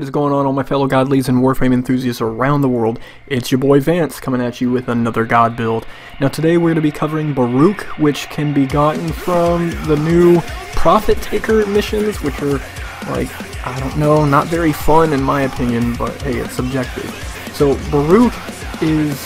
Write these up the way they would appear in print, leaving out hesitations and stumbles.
What is going on, all my fellow godlies and Warframe enthusiasts around the world? It's your boy Vance coming at you with another god build. Now today we're going to be covering Baruuk, which can be gotten from the new Profit Taker missions, which are, like, I don't know, not very fun in my opinion, but hey, it's subjective. So Baruuk is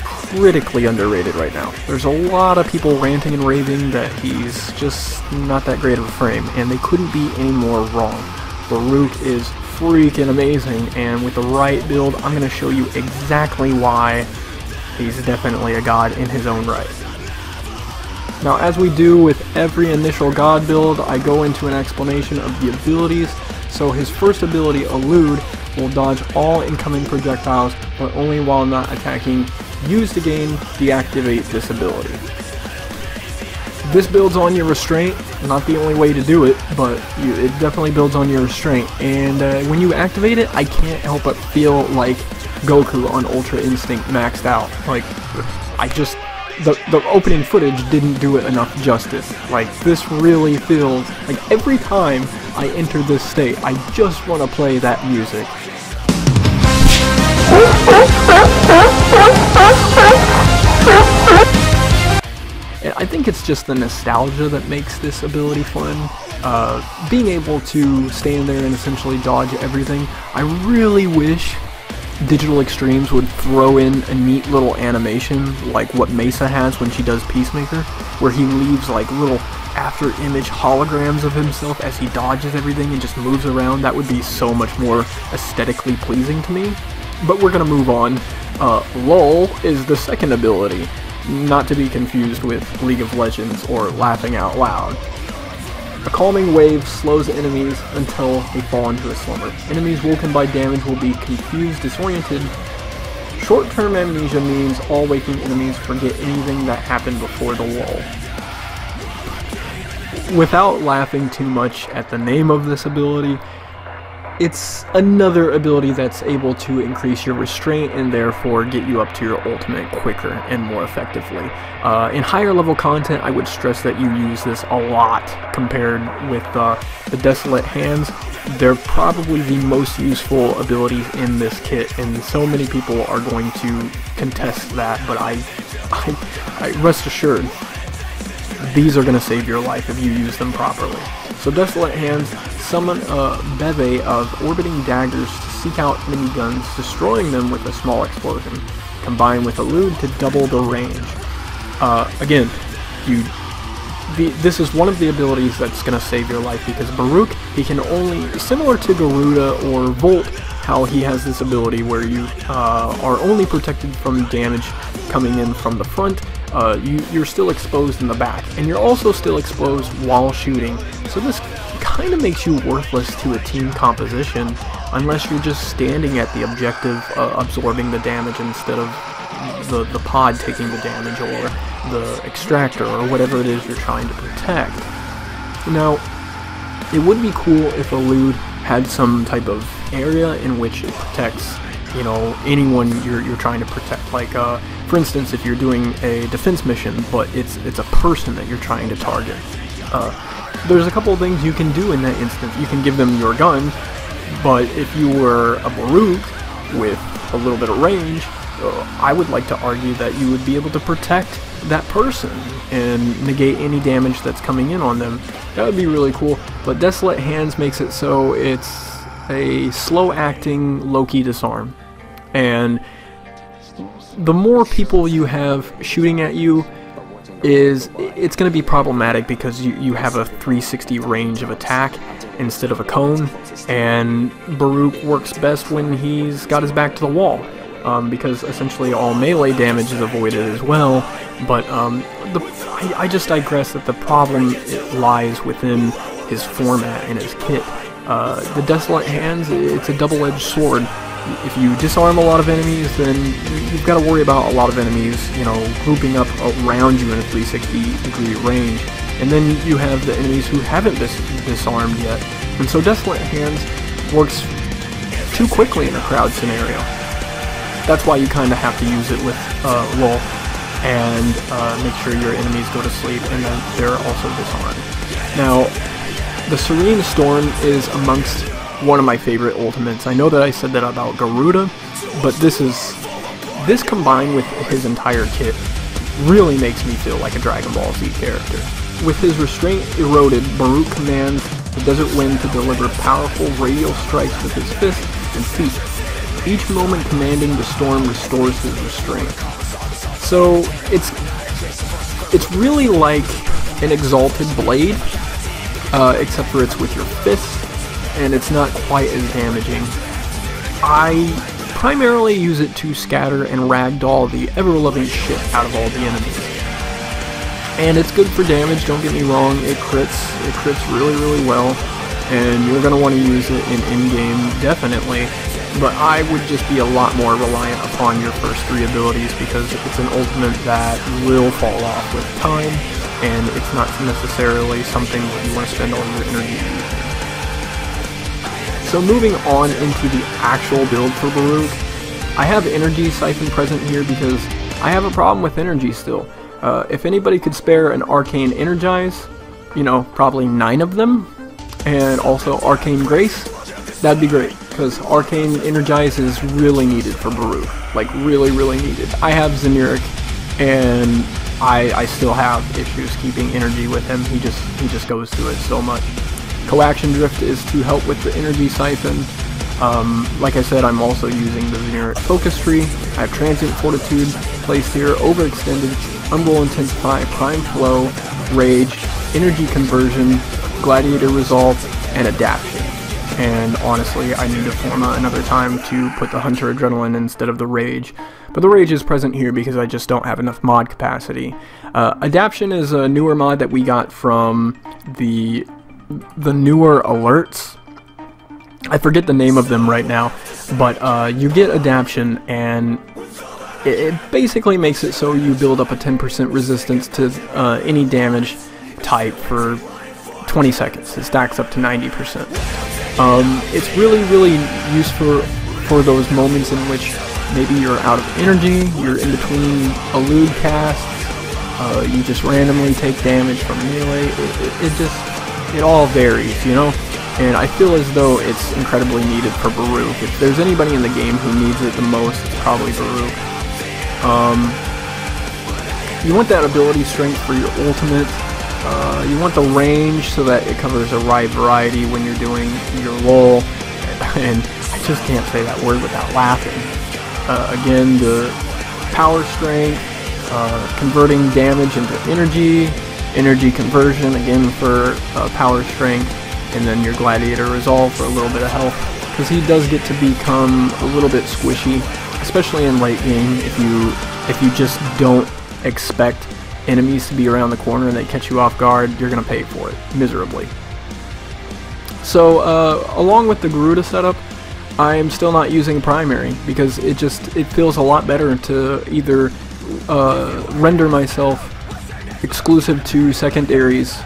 critically underrated right now. There's a lot of people ranting and raving that he's just not that great of a frame, and they couldn't be any more wrong. Baruuk is freaking amazing, and with the right build, I'm going to show you exactly why he's definitely a god in his own right. Now, as we do with every initial god build, I go into an explanation of the abilities. So his first ability, Elude, will dodge all incoming projectiles, but only while not attacking. Use to gain, deactivate this ability. This builds on your restraint, not the only way to do it, but it definitely builds on your restraint, and when you activate it, I can't help but feel like Goku on Ultra Instinct maxed out. Like, the opening footage didn't do it enough justice. Like, this really feels like every time I enter this state, I just want to play that music. And I think it's just the nostalgia that makes this ability fun. Being able to stand there and essentially dodge everything. I really wish Digital Extremes would throw in a neat little animation like what Mesa has when she does Peacemaker, where he leaves like little after-image holograms of himself as he dodges everything and just moves around. That would be so much more aesthetically pleasing to me. But we're gonna move on. Lull is the second ability, not to be confused with League of Legends or Laughing Out Loud. A calming wave slows enemies until they fall into a slumber. Enemies woken by damage will be confused, disoriented. Short-term amnesia means all waking enemies forget anything that happened before the lull. Without laughing too much at the name of this ability, it's another ability that's able to increase your restraint and therefore get you up to your ultimate quicker and more effectively. In higher level content, I would stress that you use this a lot compared with the Desolate Hands. They're probably the most useful abilities in this kit, and so many people are going to contest that, but I rest assured, these are going to save your life if you use them properly. So Desolate Hands summon a bevy of orbiting daggers to seek out enemy guns, destroying them with a small explosion, combined with Elude to double the range. Again, this is one of the abilities that's going to save your life, because Baruuk, he can only, similar to Garuda or Volt, how he has this ability where you are only protected from damage coming in from the front. You're still exposed in the back, and you're also still exposed while shooting, so this kind of makes you worthless to a team composition unless you're just standing at the objective, absorbing the damage instead of the pod taking the damage, or the extractor, or whatever it is you're trying to protect. Now, it would be cool if Elude had some type of area in which it protects, you know, anyone you're trying to protect. Like, for instance, if you're doing a defense mission, but it's a person that you're trying to target. There's a couple of things you can do in that instance. You can give them your gun, but if you were a Baruuk with a little bit of range, I would like to argue that you would be able to protect that person and negate any damage that's coming in on them. That would be really cool, but Desolate Hands makes it so it's a slow-acting low-key disarm, and the more people you have shooting at you, it's going to be problematic, because you have a 360 range of attack instead of a cone, and Baruuk works best when he's got his back to the wall, because essentially all melee damage is avoided as well. But I just digress that the problem lies within his format and his kit. The Desolate Hands, it's a double-edged sword. If you disarm a lot of enemies, then you've got to worry about a lot of enemies, you know, grouping up around you in a 360-degree range. And then you have the enemies who haven't disarmed yet. And so Desolate Hands works too quickly in a crowd scenario. That's why you kind of have to use it with Lull, and make sure your enemies go to sleep and then they're also disarmed. Now, the Serene Storm is amongst one of my favorite ultimates. I know that I said that about Garuda, but this combined with his entire kit really makes me feel like a Dragon Ball Z character. With his restraint eroded, Baruuk commands the Desert Wind to deliver powerful radial strikes with his fists and feet. Each moment commanding the storm restores his restraint. So it's really like an exalted blade, except for it's with your fists, and it's not quite as damaging. I primarily use it to scatter and ragdoll the ever-loving shit out of all the enemies. And it's good for damage, don't get me wrong, it crits really, really well, and you're going to want to use it in-game, definitely, but I would just be a lot more reliant upon your first 3 abilities, because it's an ultimate that will fall off with time, and it's not necessarily something that you want to spend all your energy using. So moving on into the actual build for Baruuk, I have Energy Siphon present here because I have a problem with energy still. If anybody could spare an Arcane Energize, you know, probably 9 of them, and also Arcane Grace, that'd be great, because Arcane Energize is really needed for Baruuk, like really, really needed. I have Zeniric, and I still have issues keeping energy with him. He just goes to it so much. Coaction Drift is to help with the Energy Siphon. Like I said, I'm also using the Zeniric Focus Tree. I have Transient Fortitude placed here, Overextended, Umbral Intensify, Prime Flow, Rage, Energy Conversion, Gladiator Resolve, and Adaption. And honestly, I need to form another time to put the Hunter Adrenaline instead of the Rage. But the Rage is present here because I just don't have enough mod capacity. Adaption is a newer mod that we got from the newer alerts. I forget the name of them right now, but you get Adaption, and it basically makes it so you build up a 10% resistance to any damage type for 20 seconds. It stacks up to 90%. It's really, really useful for those moments in which maybe you're out of energy, you're in between elude casts, you just randomly take damage from melee. It all varies, you know? And I feel as though it's incredibly needed for Baruuk. If there's anybody in the game who needs it the most, it's probably Baruuk. You want that ability strength for your ultimate. You want the range so that it covers a wide variety when you're doing your lull. And I just can't say that word without laughing. Again, the power strength, converting damage into energy conversion, again for power strength, and then your Gladiator Resolve for a little bit of health, because he does get to become a little bit squishy, especially in late game. If you just don't expect enemies to be around the corner and they catch you off guard, you're gonna pay for it miserably. So along with the Garuda setup, I am still not using primary because it feels a lot better to either render myself exclusive to secondaries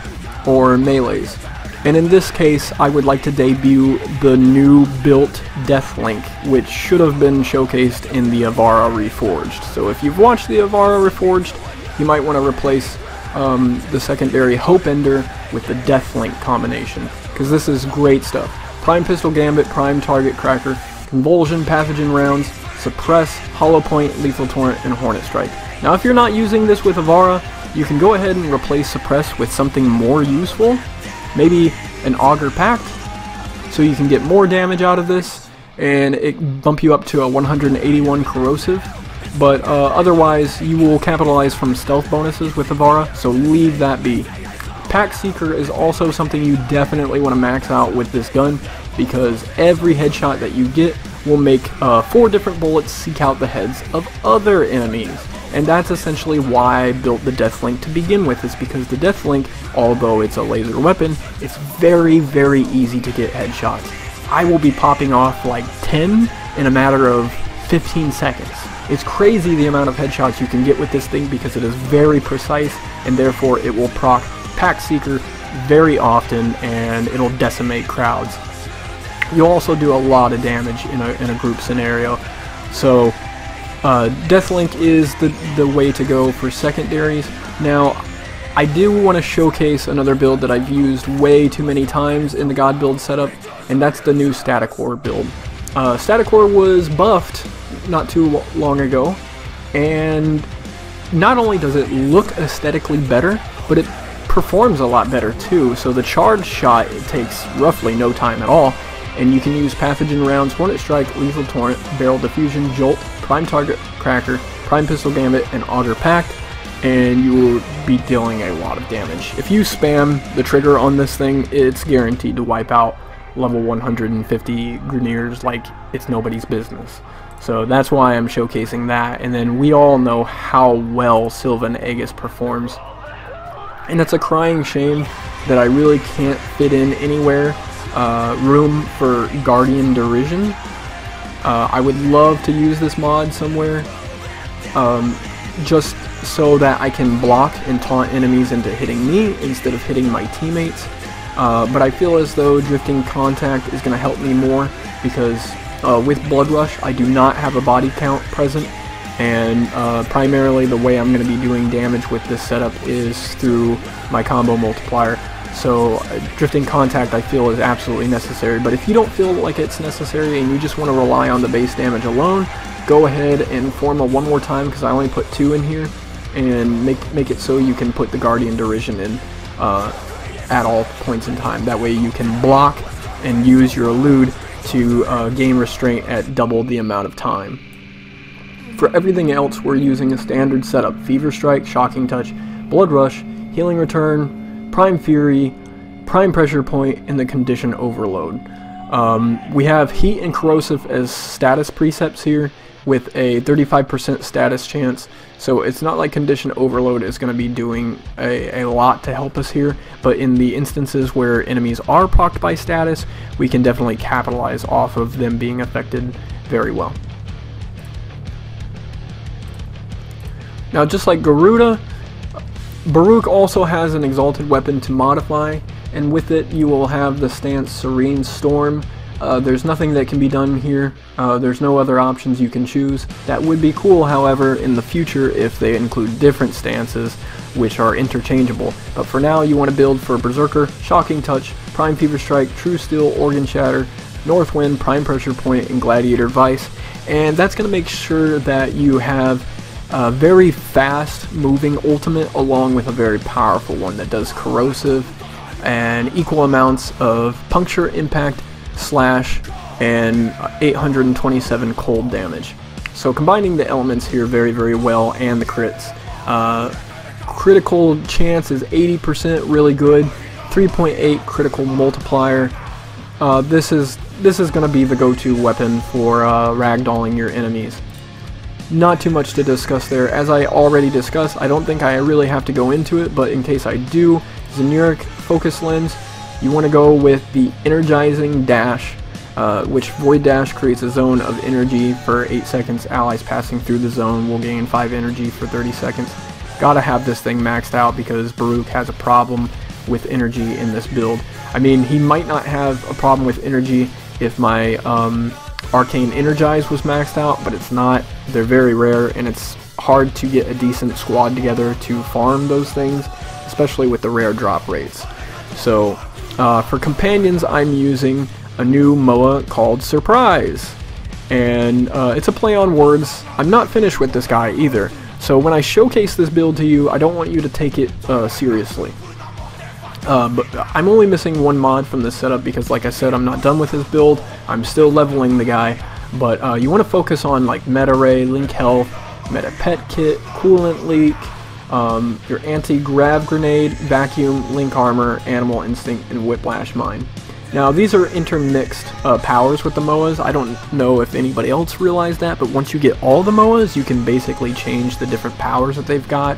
or melees. And in this case, I would like to debut the new built Deathlink, which should have been showcased in the Ivara ReForged. So if you've watched the Ivara ReForged, you might want to replace the secondary Hope Ender with the Deathlink combination, because this is great stuff. Prime Pistol Gambit, Prime Target Cracker, Convulsion, Pathogen Rounds, Suppress, Hollow Point, Lethal Torrent, and Hornet Strike. Now if you're not using this with Ivara, you can go ahead and replace Suppress with something more useful. Maybe an Augur Pact, so you can get more damage out of this, and it bump you up to a 181 corrosive. But otherwise, you will capitalize from stealth bonuses with Ivara, so leave that be. Pack Seeker is also something you definitely want to max out with this gun, because every headshot that you get will make 4 different bullets seek out the heads of other enemies. And that's essentially why I built the Deathlink to begin with, is because the Deathlink, although it's a laser weapon, it's very, very easy to get headshots. I will be popping off like 10 in a matter of 15 seconds. It's crazy the amount of headshots you can get with this thing because it is very precise, and therefore it will proc Pack Seeker very often, and it'll decimate crowds. You'll also do a lot of damage in a group scenario. So Deathlink is the way to go for secondaries. Now, I do want to showcase another build that I've used way too many times in the God build setup, and that's the new Static Ore build. Static Ore was buffed not too long ago, and not only does it look aesthetically better, but it performs a lot better too. So the charge shot, it takes roughly no time at all, and you can use pathogen rounds, Hornet Strike, Lethal Torrent, Barrel Diffusion, Jolt, Prime Target Cracker, Prime Pistol Gambit, and Auger Pact, and you will be dealing a lot of damage. If you spam the trigger on this thing, it's guaranteed to wipe out level 150 Grineers like it's nobody's business. So that's why I'm showcasing that. And then we all know how well Sylvan Aegis performs, and it's a crying shame that I really can't fit in anywhere room for Guardian Derision. I would love to use this mod somewhere, just so that I can block and taunt enemies into hitting me instead of hitting my teammates. But I feel as though Drifting Contact is going to help me more, because with Blood Rush I do not have a body count present, and primarily the way I'm going to be doing damage with this setup is through my combo multiplier. So Drifting Contact I feel is absolutely necessary, but if you don't feel like it's necessary and you just want to rely on the base damage alone, go ahead and form a one more time, because I only put 2 in here, and make it so you can put the Guardian Derision in at all points in time. That way you can block and use your elude to gain restraint at double the amount of time. For everything else, we're using a standard setup: Fever Strike, Shocking Touch, Blood Rush, Healing Return, Prime Fury, Prime Pressure Point, and the Condition Overload. We have Heat and Corrosive as status precepts here, with a 35% status chance, so it's not like Condition Overload is going to be doing a lot to help us here, but in the instances where enemies are procced by status, we can definitely capitalize off of them being affected very well. Now, just like Garuda, Baruuk also has an exalted weapon to modify, and with it you will have the stance Serene Storm. There's nothing that can be done here. There's no other options you can choose. That would be cool, however, in the future if they include different stances which are interchangeable. But for now, you want to build for Berserker, Shocking Touch, Prime Fever Strike, True Steel, Organ Shatter, North Wind, Prime Pressure Point, and Gladiator Vice. And that's going to make sure that you have a very fast moving ultimate along with a very powerful one that does corrosive and equal amounts of puncture, impact, slash, and 827 cold damage. So combining the elements here very, very well, and the crits. Critical chance is 80%, really good. 3.8 critical multiplier. This is going to be the go-to weapon for ragdolling your enemies. Not too much to discuss there. As I already discussed, I don't think I really have to go into it, but in case I do, Zenuric Focus Lens, you want to go with the Energizing Dash, which Void Dash creates a zone of energy for 8 seconds. Allies passing through the zone will gain 5 energy for 30 seconds. Gotta have this thing maxed out, because Baruuk has a problem with energy in this build. I mean, he might not have a problem with energy if my Arcane Energize was maxed out, but it's not. They're very rare, and it's hard to get a decent squad together to farm those things, especially with the rare drop rates. So for companions, I'm using a new MOA called Surprise, and it's a play on words. I'm not finished with this guy either, so when I showcase this build to you, I don't want you to take it seriously. But I'm only missing one mod from this setup because, like I said, I'm not done with this build. I'm still leveling the guy, but you want to focus on like Meta Ray, Link Health, Meta Pet Kit, Coolant Leak, your Anti-Grav Grenade, Vacuum, Link Armor, Animal Instinct, and Whiplash Mine. Now, these are intermixed powers with the MOAs. I don't know if anybody else realized that, but once you get all the MOAs, you can basically change the different powers that they've got.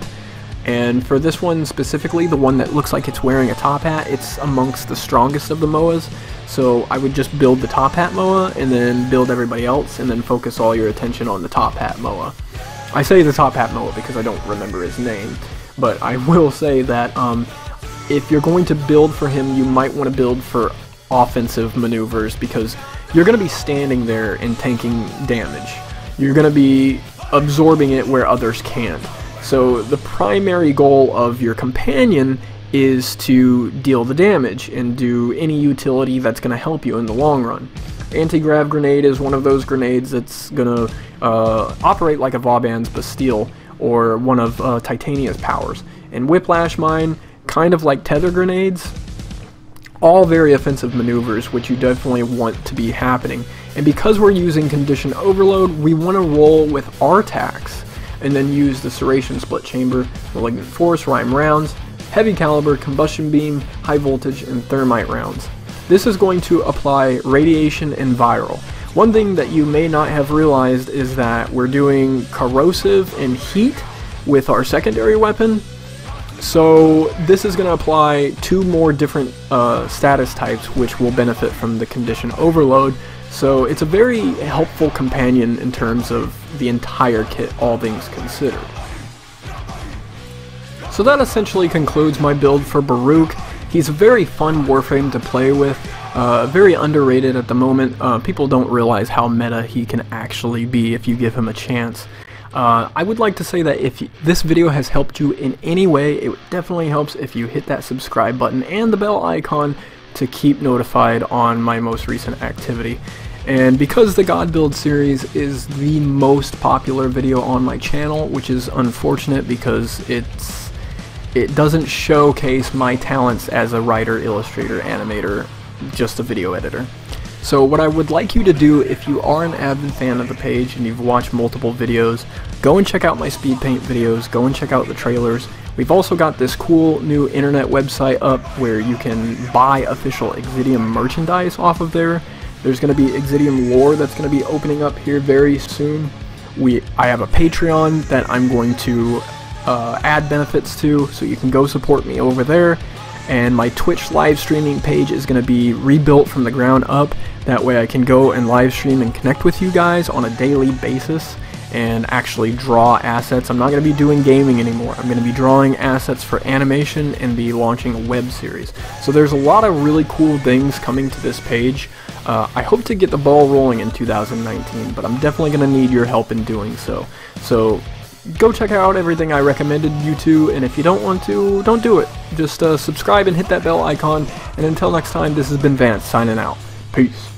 And for this one specifically, the one that looks like it's wearing a top hat, it's amongst the strongest of the MOAs. So I would just build the top hat MOA, and then build everybody else, and then focus all your attention on the top hat MOA. I say the top hat MOA because I don't remember his name, but I will say that if you're going to build for him, you might want to build for offensive maneuvers, because you're going to be standing there and tanking damage. You're going to be absorbing it where others can't. So the primary goal of your companion is to deal the damage and do any utility that's going to help you in the long run. Anti-grav grenade is one of those grenades that's going to operate like a Vauban's Bastille or one of Titania's powers. And Whiplash Mine, kind of like tether grenades, all very offensive maneuvers which you definitely want to be happening. And because we're using condition overload, we want to roll with RTACs and then use the Serration Split Chamber, Malignant Force, Rhyme rounds, heavy caliber, combustion beam, high voltage, and thermite rounds. This is going to apply radiation and viral. One thing that you may not have realized is that we're doing corrosive and heat with our secondary weapon. So this is going to apply 2 more different status types which will benefit from the condition overload. So it's a very helpful companion in terms of the entire kit, all things considered. So that essentially concludes my build for Baruuk. He's a very fun Warframe to play with, very underrated at the moment. People don't realize how meta he can actually be if you give him a chance. I would like to say that if this video has helped you in any way, it definitely helps if you hit that subscribe button and the bell icon to keep notified on my most recent activity. And because the God Build series is the most popular video on my channel, which is unfortunate because it doesn't showcase my talents as a writer, illustrator, animator, just a video editor. So what I would like you to do, if you are an avid fan of the page and you've watched multiple videos, go and check out my speed paint videos, go and check out the trailers. We've also got this cool new internet website up where you can buy official Exidium merchandise off of there. There's going to be Exidium lore that's going to be opening up here very soon. I have a Patreon that I'm going to add benefits to, so you can go support me over there. And my Twitch live streaming page is going to be rebuilt from the ground up. That way I can go and live stream and connect with you guys on a daily basis and actually draw assets. I'm not going to be doing gaming anymore. I'm going to be drawing assets for animation and be launching a web series. So there's a lot of really cool things coming to this page. I hope to get the ball rolling in 2019, but I'm definitely going to need your help in doing so. So go check out everything I recommended you to, and if you don't want to, don't do it. Just subscribe and hit that bell icon, and until next time, this has been Vance signing out. Peace.